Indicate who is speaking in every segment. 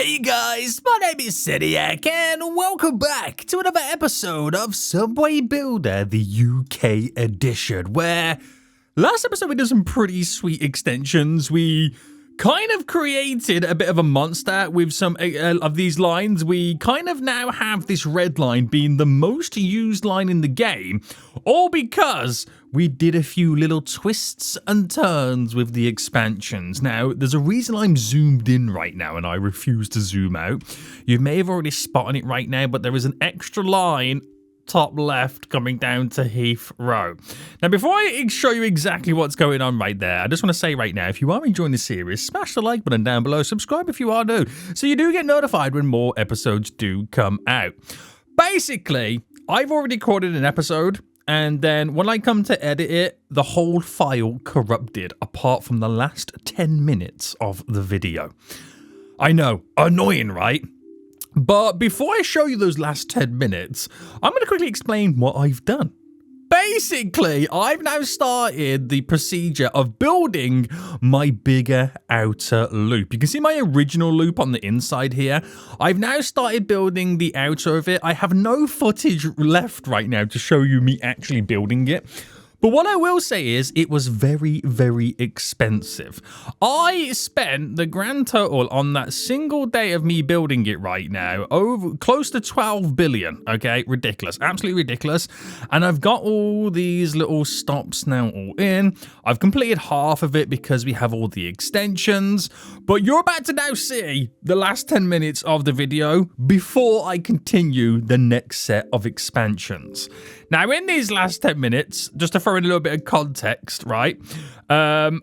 Speaker 1: Hey guys, my name is Seniac and welcome back to another episode of Subway Builder, the UK edition, where last episode we did some pretty sweet extensions. We kind of created a bit of a monster with some of these lines. We kind of now have this red line being the most used line in the game, all because we did a few little twists and turns with the expansions. Now, there's a reason I'm zoomed in right now and I refuse to zoom out. You may have already spotted it right now, but there is an extra line top left coming down to Heathrow. Now, before I show you exactly what's going on right there, I just want to say right now, if you are enjoying the series, smash the like button down below, subscribe if you are new, so you do get notified when more episodes do come out. Basically, I've already recorded an episode, and then when I come to edit it, the whole file corrupted, apart from the last 10 minutes of the video. I know, annoying, right? But before I show you those last 10 minutes, I'm going to quickly explain what I've done. Basically, I've now started the procedure of building my bigger outer loop. You can see my original loop on the inside here. I've now started building the outer of it. I have no footage left right now to show you me actually building it. But what I will say is it was very, very expensive. I spent the grand total on that single day of me building it right now, over close to 12 billion, okay? Ridiculous, absolutely ridiculous. And I've got all these little stops now all in. I've completed half of it because we have all the extensions. But you're about to now see the last 10 minutes of the video before I continue the next set of expansions. Now, in these last 10 minutes, just to throw in a little bit of context, right? I'm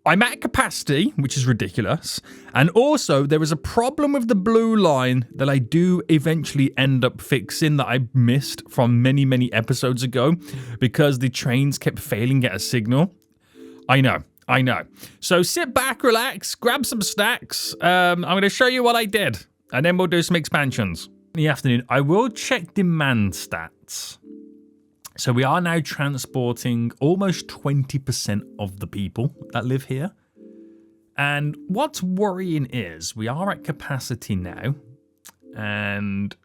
Speaker 1: at capacity, which is ridiculous. And also, there is a problem with the blue line that I do eventually end up fixing that I missed from many, many episodes ago because the trains kept failing at a signal. I know. So sit back, relax, grab some snacks. I'm going to show you what I did, and then we'll do some expansions. In the afternoon, I will check demand stats. So we are now transporting almost 20% of the people that live here. And what's worrying is we are at capacity now. And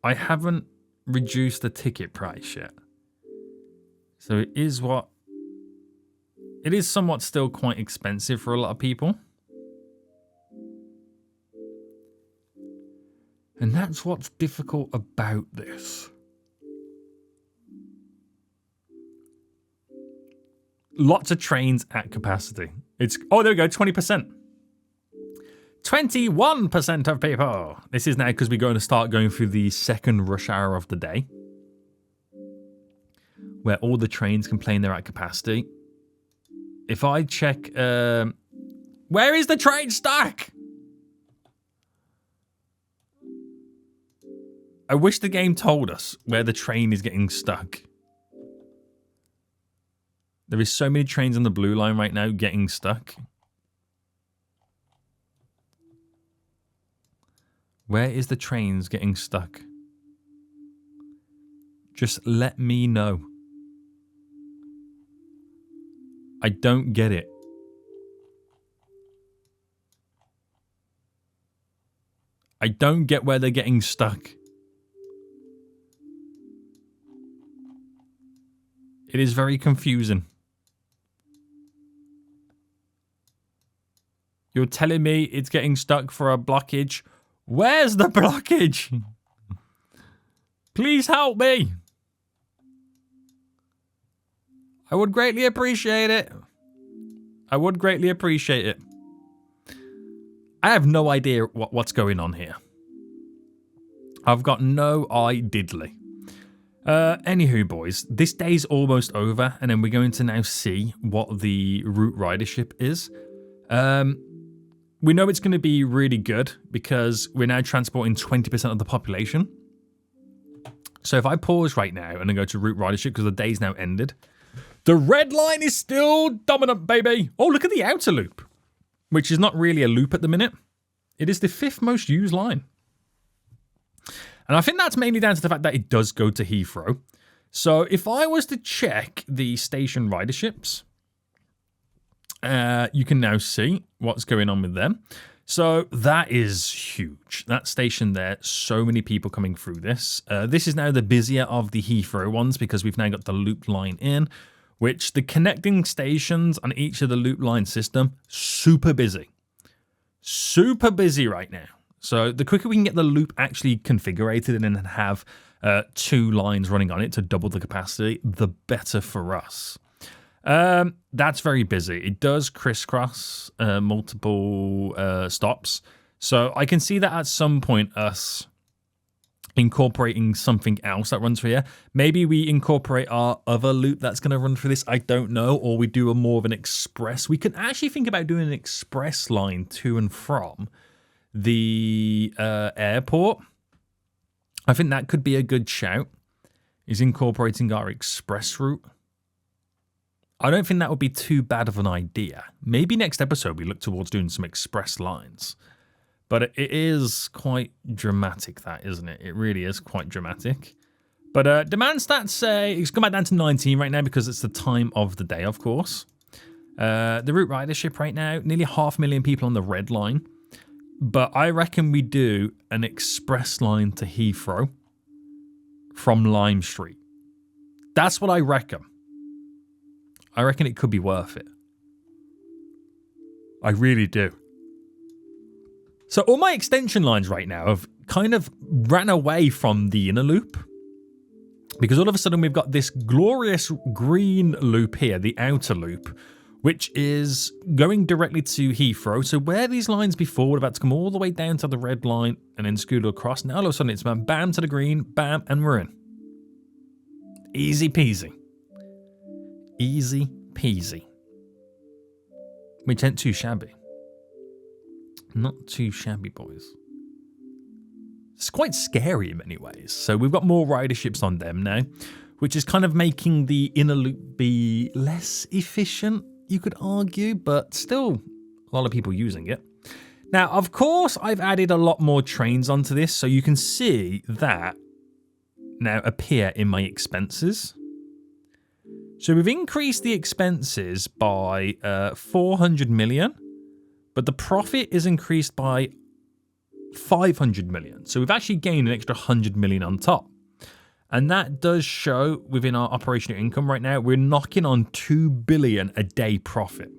Speaker 1: I haven't reduced the ticket price yet. So it is somewhat still quite expensive for a lot of people. And that's what's difficult about this. Lots of trains at capacity. Oh, there we go, 20%. 21% of people. This is now because we're going to start going through the second rush hour of the day, where all the trains complain they're at capacity. If I check, where is the train stuck? I wish the game told us where the train is getting stuck. There is so many trains on the blue line right now getting stuck. Where is the trains getting stuck? Just let me know. I don't get it. I don't get where they're getting stuck. It is very confusing. You're telling me it's getting stuck for a blockage. Where's the blockage? Please help me. I would greatly appreciate it. I would greatly appreciate it. I have no idea what's going on here. I've got no idea. Anywho, boys, this day's almost over, and then we're going to now see what the route ridership is. We know it's going to be really good because we're now transporting 20% of the population. So if I pause right now and then go to route ridership because the day's now ended, the red line is still dominant, baby. Oh, look at the outer loop, which is not really a loop at the minute. It is the 5th most used line. And I think that's mainly down to the fact that it does go to Heathrow. So if I was to check the station riderships, you can now see what's going on with them. So that is huge. That station there, so many people coming through this. This is now the busier of the Heathrow ones because we've now got the loop line in, which the connecting stations on each of the loop line system, super busy. Super busy right now. So the quicker we can get the loop actually configured and then have 2 lines running on it to double the capacity, the better for us. That's very busy. It does crisscross multiple stops. So I can see that at some point us incorporating something else that runs through here. Maybe we incorporate our other loop that's going to run through this. I don't know. Or we do a more of an express. We can actually think about doing an express line to and from the airport. I think that could be a good shout, is incorporating our express route. I don't think that would be too bad of an idea. Maybe next episode we look towards doing some express lines. But it is quite dramatic, that, isn't it? It really is quite dramatic. But demand stats say it's gone back down to 19 right now because it's the time of the day, of course. The route ridership right now, nearly 500,000 people on the red line. But I reckon we do an express line to Heathrow from Lime Street. That's what I reckon. I reckon it could be worth it. I really do. So all my extension lines right now have kind of ran away from the inner loop. Because all of a sudden we've got this glorious green loop here, the outer loop, which is going directly to Heathrow. So where these lines before would have had to come all the way down to the red line and then scoot across, now all of a sudden it's bam to the green, bam, and we're in. Easy peasy. Easy peasy. Which ain't too shabby. Not too shabby, boys. It's quite scary in many ways. So we've got more riderships on them now, which is kind of making the inner loop be less efficient, you could argue, but still a lot of people using it. Now, of course, I've added a lot more trains onto this, so you can see that now appear in my expenses. So we've increased the expenses by 400 million. But the profit is increased by 500 million. So we've actually gained an extra 100 million on top. And that does show within our operational income right now, we're knocking on 2 billion a day profit.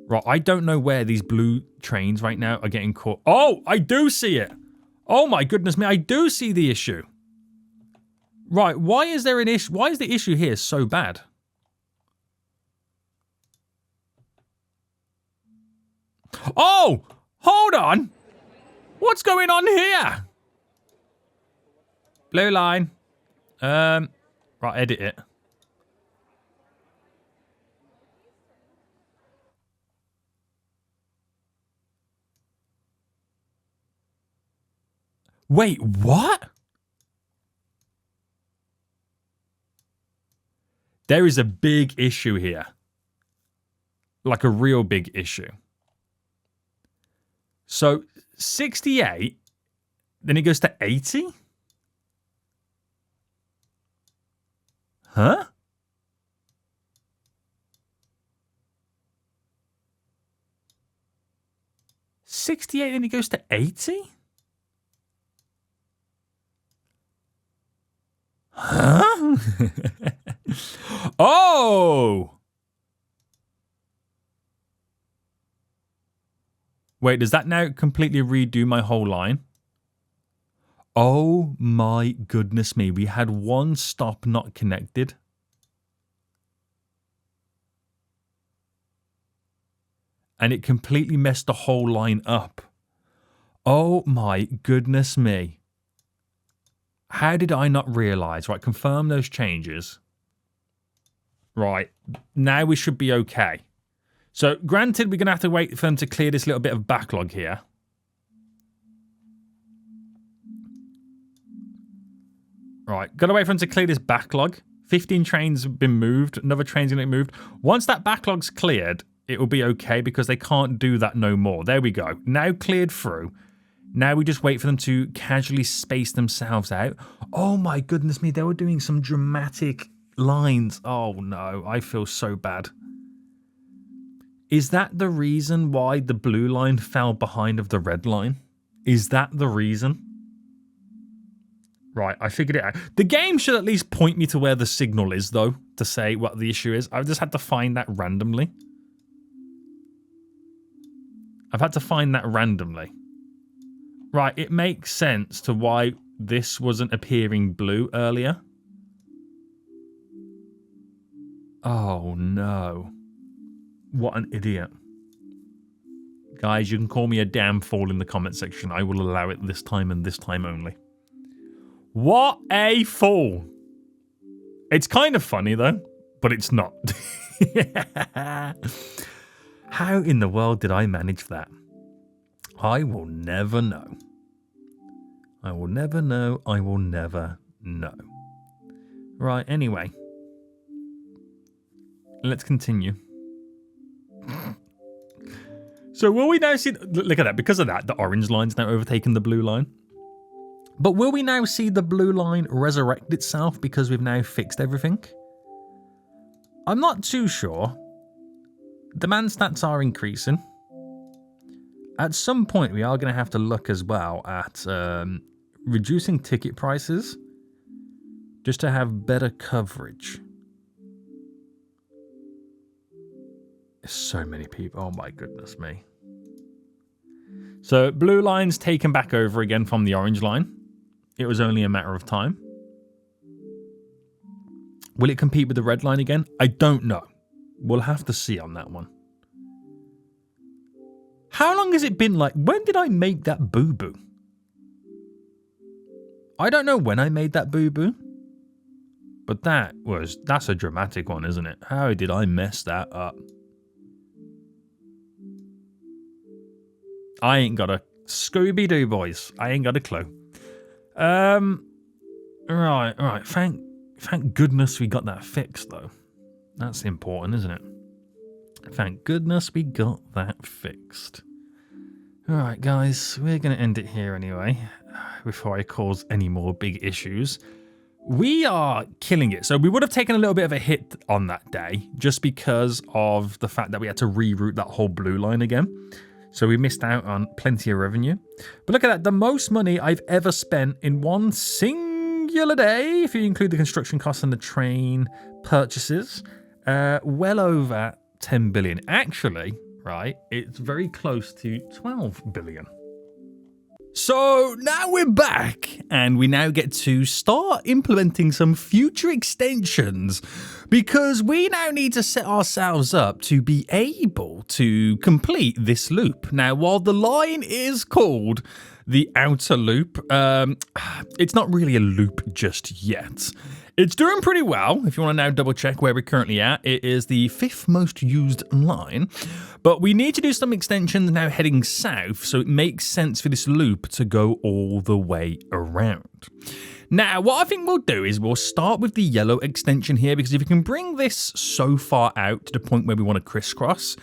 Speaker 1: Right, I don't know where these blue trains right now are getting caught. Oh, I do see it. Oh my goodness me, I do see the issue. Right, why is there an issue? Why is the issue here so bad? Oh, hold on. What's going on here? Blue line. Right, edit it. Wait, what? There is a big issue here. Like a real big issue. So 68, then it goes to 80? Huh? $68, then it goes to 80? Huh? Oh! Wait, does that now completely redo my whole line? Oh my goodness me, we had one stop not connected. And it completely messed the whole line up. Oh my goodness me. How did I not realize? Right, confirm those changes. Right, now we should be okay. So, granted, we're going to have to wait for them to clear this little bit of backlog here. Right, got to wait for them to clear this backlog. 15 trains have been moved. Another train's going to get moved. Once that backlog's cleared, it will be okay because they can't do that no more. There we go. Now cleared through. Now we just wait for them to casually space themselves out. Oh my goodness me, they were doing some dramatic lines. Oh no, I feel so bad. Is that the reason why the blue line fell behind of the red line? Is that the reason? Right, I figured it out. The game should at least point me to where the signal is, though, to say what the issue is. I've just had to find that randomly. Right, it makes sense to why this wasn't appearing blue earlier. Oh, no. What an idiot. Guys, you can call me a damn fool in the comment section. I will allow it this time and this time only. What a fool. It's kind of funny, though, but it's not. How in the world did I manage that? I will never know. I will never know. I will never know. Right, anyway. Let's continue. So will we now see... Look at that. Because of that, the orange line's now overtaken the blue line. But will we now see the blue line resurrect itself because we've now fixed everything? I'm not too sure. Demand stats are increasing. At some point, we are going to have to look as well at reducing ticket prices just to have better coverage. So many people. Oh my goodness me. So blue line's taken back over again from the orange line. It was only a matter of time. Will it compete with the red line again? I don't know. We'll have to see on that one. How long has it been like? When did I make that boo-boo? I don't know when I made that boo-boo. But that's a dramatic one, isn't it? How did I mess that up? I ain't got a Scooby-Doo, boys. I ain't got a clue. Right. Thank goodness we got that fixed, though. That's important, isn't it? Thank goodness we got that fixed. Alright, guys, we're going to end it here anyway, before I cause any more big issues. We are killing it. So we would have taken a little bit of a hit on that day, just because of the fact that we had to reroute that whole blue line again. So we missed out on plenty of revenue. But look at that, the most money I've ever spent in one singular day, if you include the construction costs and the train purchases, well over 10 billion. Actually, right, it's very close to 12 billion. So now we're back, and we now get to start implementing some future extensions, because we now need to set ourselves up to be able to complete this loop. Now, while the line is called the outer loop, it's not really a loop just yet. It's doing pretty well. If you want to now double check where we're currently at, it is the 5th most used line. But we need to do some extensions now heading south, so it makes sense for this loop to go all the way around. Now, what I think we'll do is we'll start with the yellow extension here, because if you can bring this so far out to the point where we want to crisscross,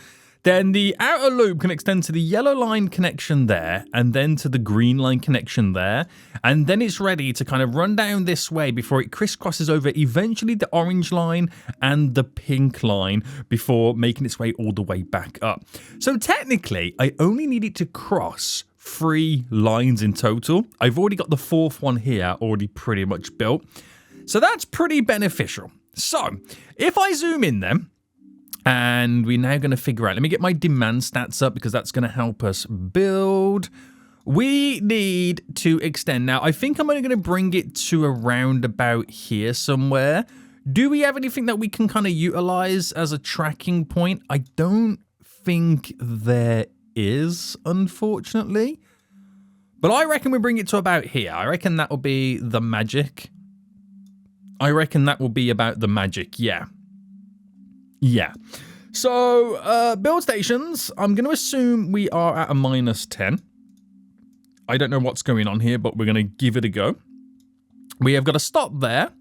Speaker 1: then the outer loop can extend to the yellow line connection there, and then to the green line connection there, and then it's ready to kind of run down this way before it crisscrosses over eventually the orange line and the pink line before making its way all the way back up. So technically, I only need it to cross 3 lines in total. I've already got the 4th one here already pretty much built, so that's pretty beneficial. So if I zoom in then, and we're now going to figure out, let me get my demand stats up because that's going to help us build. We need to extend. Now, I think I'm only going to bring it to around about here somewhere. Do we have anything that we can kind of utilize as a tracking point? I don't think there is, unfortunately. But I reckon we bring it to about here. I reckon that will be the magic. I reckon that will be about the magic, yeah. Yeah, so build stations, I'm going to assume we are at a -10. I don't know what's going on here, but we're going to give it a go. We have got a stop there.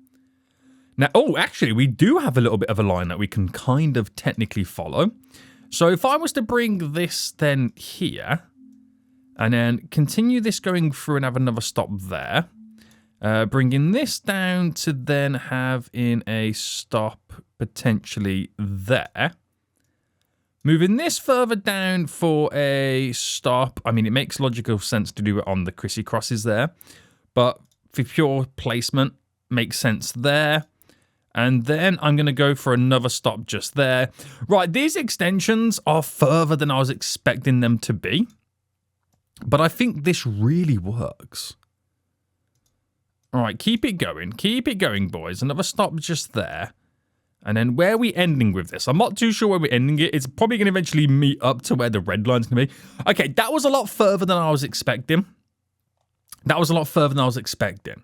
Speaker 1: Now, oh, actually, we do have a little bit of a line that we can kind of technically follow. So if I was to bring this then here, and then continue this going through and have another stop there, bringing this down to then have in a stop potentially there. Moving this further down for a stop. I mean, it makes logical sense to do it on the crissy crosses there. But for pure placement, makes sense there. And then I'm going to go for another stop just there. Right, these extensions are further than I was expecting them to be. But I think this really works. All right, keep it going. Keep it going, boys. Another stop just there. And then where are we ending with this? I'm not too sure where we're ending it. It's probably going to eventually meet up to where the red line's going to be. Okay, that was a lot further than I was expecting. That was a lot further than I was expecting.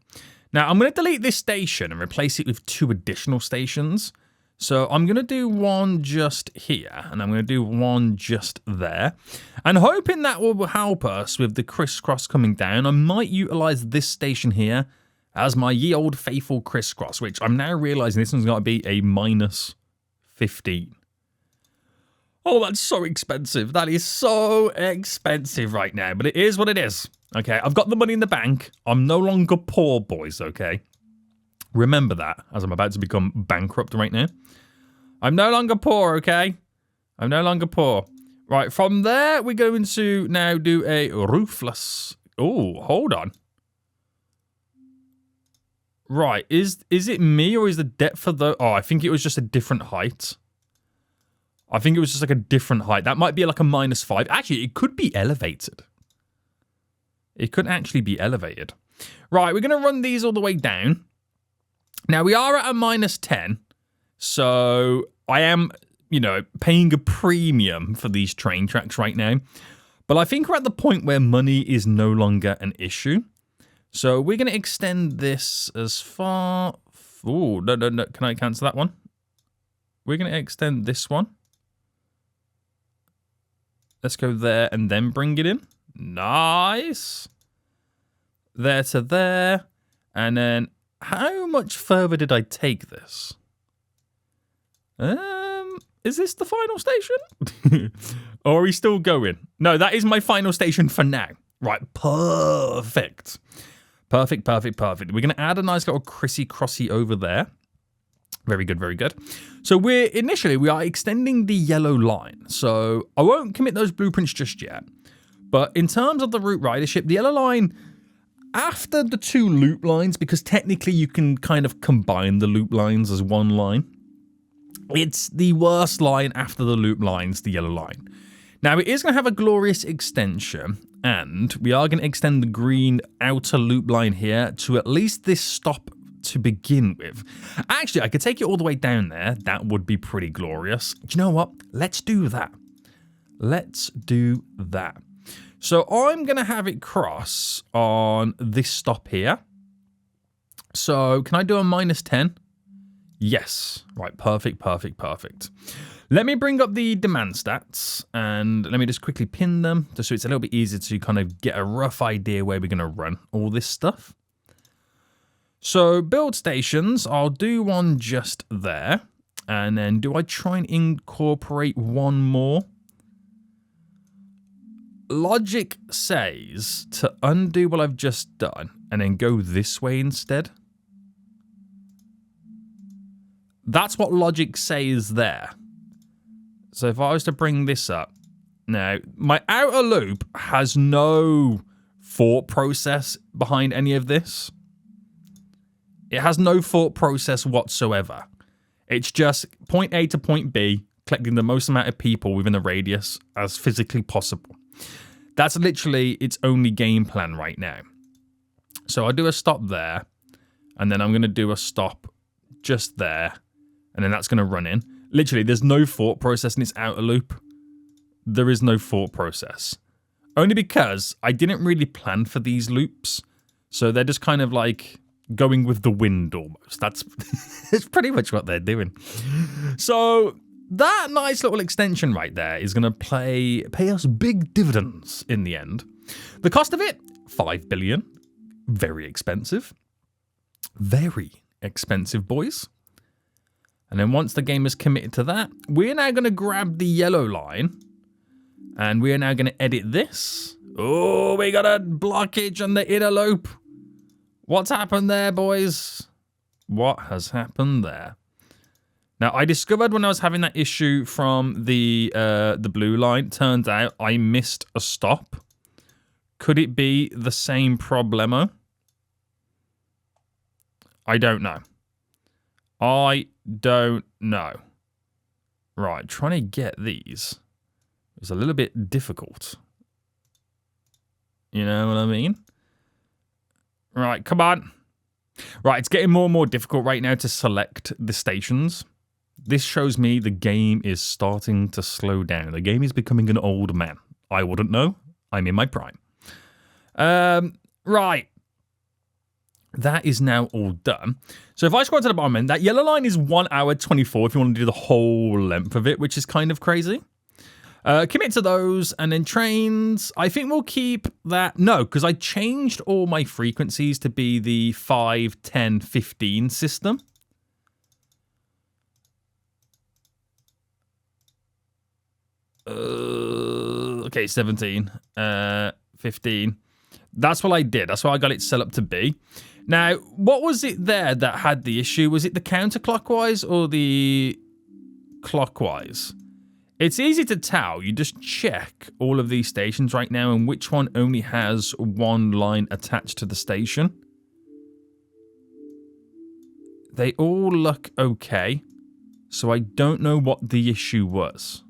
Speaker 1: Now, I'm going to delete this station and replace it with 2 additional stations. So I'm going to do one just here, and I'm going to do one just there. And hoping that will help us with the crisscross coming down, I might utilize this station here as my ye old faithful crisscross, which I'm now realizing this one's got to be a minus 15. Oh, that's so expensive. That is so expensive right now, but it is what it is. Okay, I've got the money in the bank. I'm no longer poor, boys, okay? Remember that, as I'm about to become bankrupt right now. I'm no longer poor, okay? I'm no longer poor. Right, from there, we're going to now do a roofless. Oh, hold on. Right, is it me or is the depth of the... Oh, I think it was just a different height. I think it was just like a different height. That might be like a -5. Actually, it could be elevated. It could actually be elevated. Right, we're going to run these all the way down. Now, we are at a -10. So, I am, you know, paying a premium for these train tracks right now. But I think we're at the point where money is no longer an issue. So we're going to extend this as far... Oh, no. Can I cancel that one? We're going to extend this one. Let's go there and then bring it in. Nice. There to there. And then how much further did I take this? Is this the final station? Or are we still going? No, that is my final station for now. Right, perfect. Perfect. We're going to add a nice little crissy-crossy over there. Very good, very good. So we are extending the yellow line. So I won't commit those blueprints just yet. But in terms of the route ridership, the yellow line, after the 2 loop lines, because technically you can kind of combine the loop lines as one line, it's the worst line after the loop lines, the yellow line. Now, it is going to have a glorious extension, and we are going to extend the green outer loop line here to at least this stop to begin with. Actually, I could take it all the way down there. That would be pretty glorious. Do you know what? Let's do that. Let's do that. So I'm going to have it cross on this stop here. So can I do a -10? Yes. Right, perfect. Let me bring up the demand stats and let me just quickly pin them just so it's a little bit easier to kind of get a rough idea where we're going to run all this stuff. So build stations, I'll do one just there. And then do I try and incorporate one more? Logic says to undo what I've just done and then go this way instead. That's what logic says there. So if I was to bring this up. Now, my outer loop has no thought process behind any of this. It has no thought process whatsoever. It's just point A to point B, collecting the most amount of people within a radius as physically possible. That's literally its only game plan right now. So I'll do a stop there, and then I'm going to do a stop just there, and then that's going to run in. Literally, there's no thought process in its outer loop. There is no thought process. Only because I didn't really plan for these loops. So they're just kind of like going with the wind almost. That's it's pretty much what they're doing. So that nice little extension right there is going to pay us big dividends in the end. The cost of it, 5 billion. Very expensive. Very expensive, boys. And then once the game is committed to that, we're now going to grab the yellow line. And we're now going to edit this. Oh, we got a blockage on the inner loop. What's happened there, boys? What has happened there? Now, I discovered when I was having that issue from the blue line, turns out I missed a stop. Could it be the same problemo? I don't know. I don't know. Right, trying to get these is a little bit difficult. You know what I mean? Right, come on. Right, it's getting more and more difficult right now to select the stations. This shows me the game is starting to slow down. The game is becoming an old man. I wouldn't know. I'm in my prime. Right. That is now all done. So if I scroll to the bottom end, that yellow line is 1 hour 24 if you want to do the whole length of it, which is kind of crazy. Commit to those, and then trains. I think we'll keep that. No, because I changed all my frequencies to be the 5, 10, 15 system. Okay, 17, 15. That's what I did. That's what I got it set up to be. Now, what was it there that had the issue? Was it the counterclockwise or the clockwise? It's easy to tell. You just check all of these stations right now and which one only has one line attached to the station. They all look okay, so I don't know what the issue was.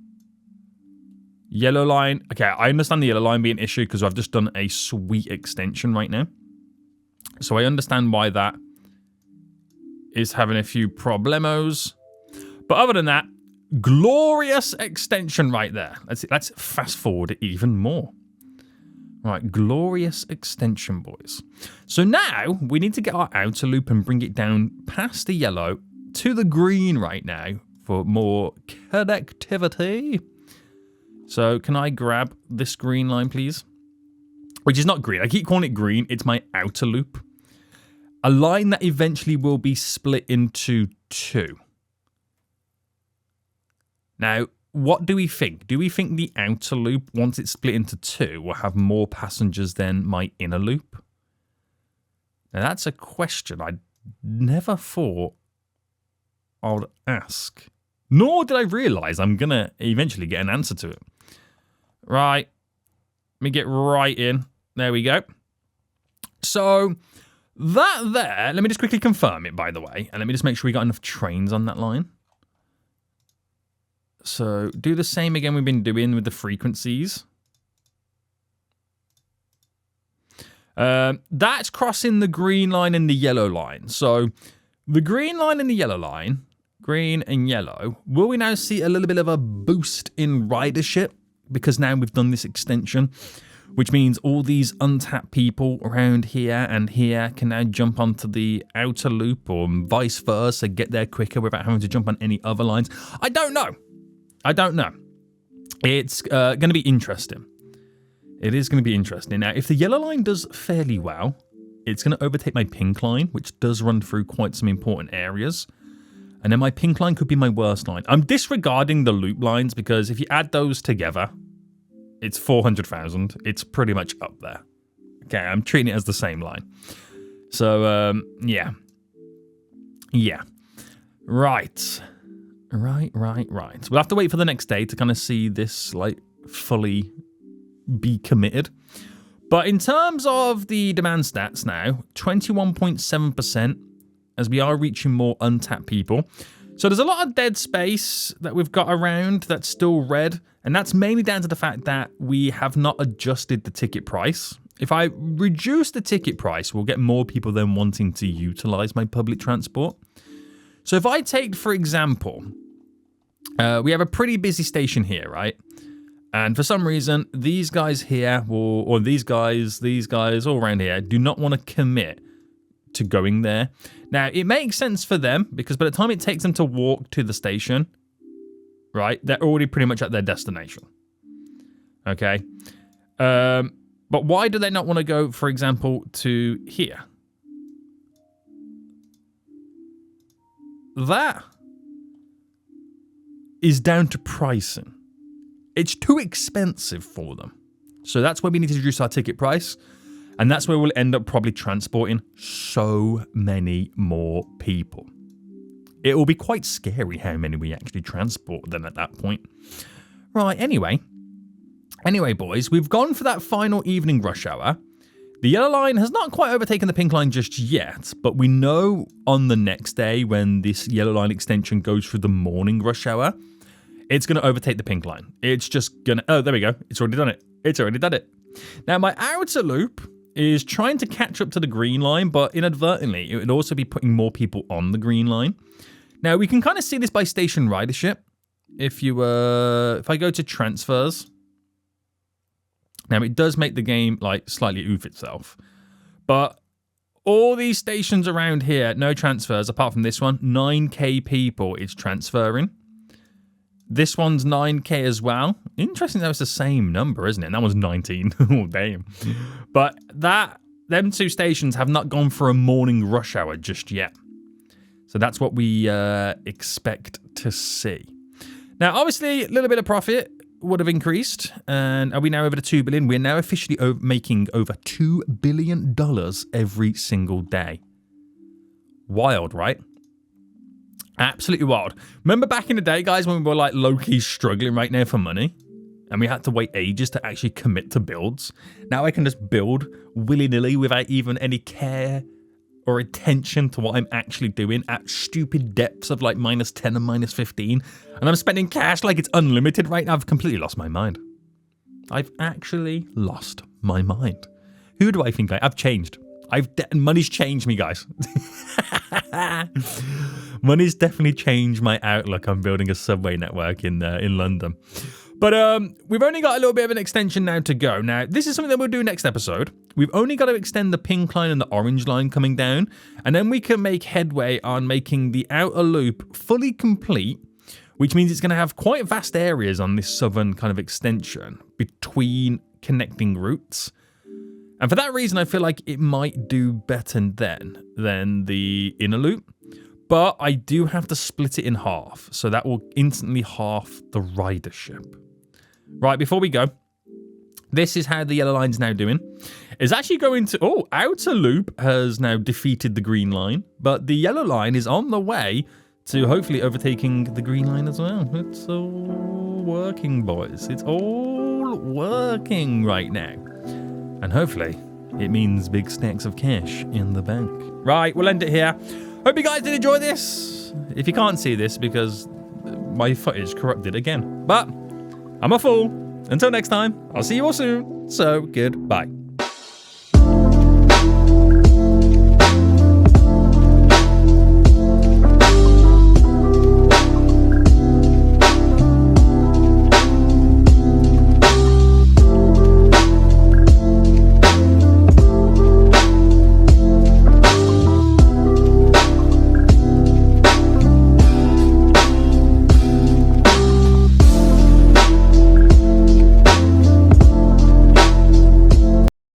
Speaker 1: Yellow line. Okay, I understand the yellow line being an issue because I've just done a sweet extension right now. So I understand why that is having a few problemos. But other than that, glorious extension right there. Let's fast forward even more. Right, glorious extension, boys. So now we need to get our outer loop and bring it down past the yellow to the green right now for more connectivity. So can I grab this green line, please? Which is not green. I keep calling it green. It's my outer loop. A line that eventually will be split into 2. Now, what do we think? Do we think the outer loop, once it's split into 2, will have more passengers than my inner loop? Now, that's a question I never thought I would ask. Nor did I realise I'm going to eventually get an answer to it. Right. Let me get right in. There we go. So, that there, let me just quickly confirm it, by the way. And let me just make sure we got enough trains on that line. So, do the same again we've been doing with the frequencies. That's crossing the green line and the yellow line. So, the green line and the yellow line, green and yellow, will we now see a little bit of a boost in ridership? Because now we've done this extension, which means all these untapped people around here and here can now jump onto the outer loop or vice versa, get there quicker without having to jump on any other lines. I don't know. I don't know. It's going to be interesting. It is going to be interesting. Now, if the yellow line does fairly well, it's going to overtake my pink line, which does run through quite some important areas. And then my pink line could be my worst line. I'm disregarding the loop lines because if you add those together, it's 400,000. It's pretty much up there. Okay, I'm treating it as the same line. So, yeah. Yeah. Right. Right. We'll have to wait for the next day to kind of see this, like, fully be committed. But in terms of the demand stats now, 21.7%. As we are reaching more untapped people. So there's a lot of dead space that we've got around that's still red. And that's mainly down to the fact that we have not adjusted the ticket price. If I reduce the ticket price, we'll get more people then wanting to utilize my public transport. So if I take, for example, we have a pretty busy station here, right? And for some reason, these guys here, or these guys all around here, do not want to commit to going there. Now, it makes sense for them because by the time it takes them to walk to the station, right, they're already pretty much at their destination. Okay. But why do they not want to go, for example, to here? That is down to pricing. It's too expensive for them. So that's why we need to reduce our ticket price. And that's where we'll end up probably transporting so many more people. it will be quite scary how many we actually transport then at that point. Right, anyway, boys, we've gone for that final evening rush hour. The yellow line has not quite overtaken the pink line just yet, but we know on the next day when this yellow line extension goes through the morning rush hour, it's going to overtake the pink line. It's just going to... Oh, there we go. It's already done it. It's already done it. Now, my outer loop is trying to catch up to the green line, but inadvertently, it would also be putting more people on the green line. Now, we can kind of see this by station ridership. If I go to transfers, now it does make the game like slightly oof itself, but all these stations around here, no transfers apart from this one. 9k people is transferring. This one's 9k as well. Interesting that it's the same number, isn't it? And that one's 19. Oh, damn. But them two stations have not gone for a morning rush hour just yet. So that's what we expect to see. Now, obviously, a little bit of profit would have increased. And are we now over to 2 billion? We're now officially making over $2 billion every single day. Wild, right? Absolutely wild. Remember back in the day, guys, when we were like low-key struggling right now for money? And we had to wait ages to actually commit to builds. Now I can just build willy-nilly without even any care or attention to what I'm actually doing at stupid depths of like -10 and -15. And I'm spending cash like it's unlimited right now. I've completely lost my mind. I've actually lost my mind. Who do I think I've changed? Money's changed me, guys. Money's definitely changed my outlook on building a subway network in London. But we've only got a little bit of an extension now to go. Now, this is something that we'll do next episode. We've only got to extend the pink line and the orange line coming down, and then we can make headway on making the outer loop fully complete, which means it's going to have quite vast areas on this southern kind of extension between connecting routes. And for that reason, I feel like it might do better than the inner loop. But I do have to split it in half, so that will instantly half the ridership. Right, before we go, this is how the yellow line's now doing. It's actually going to... Oh, outer loop has now defeated the green line, but the yellow line is on the way to hopefully overtaking the green line as well. It's all working, boys. It's all working right now. And hopefully, it means big stacks of cash in the bank. Right, we'll end it here. Hope you guys did enjoy this. If you can't see this because my footage corrupted again. But I'm a fool. Until next time, I'll see you all soon. So, goodbye.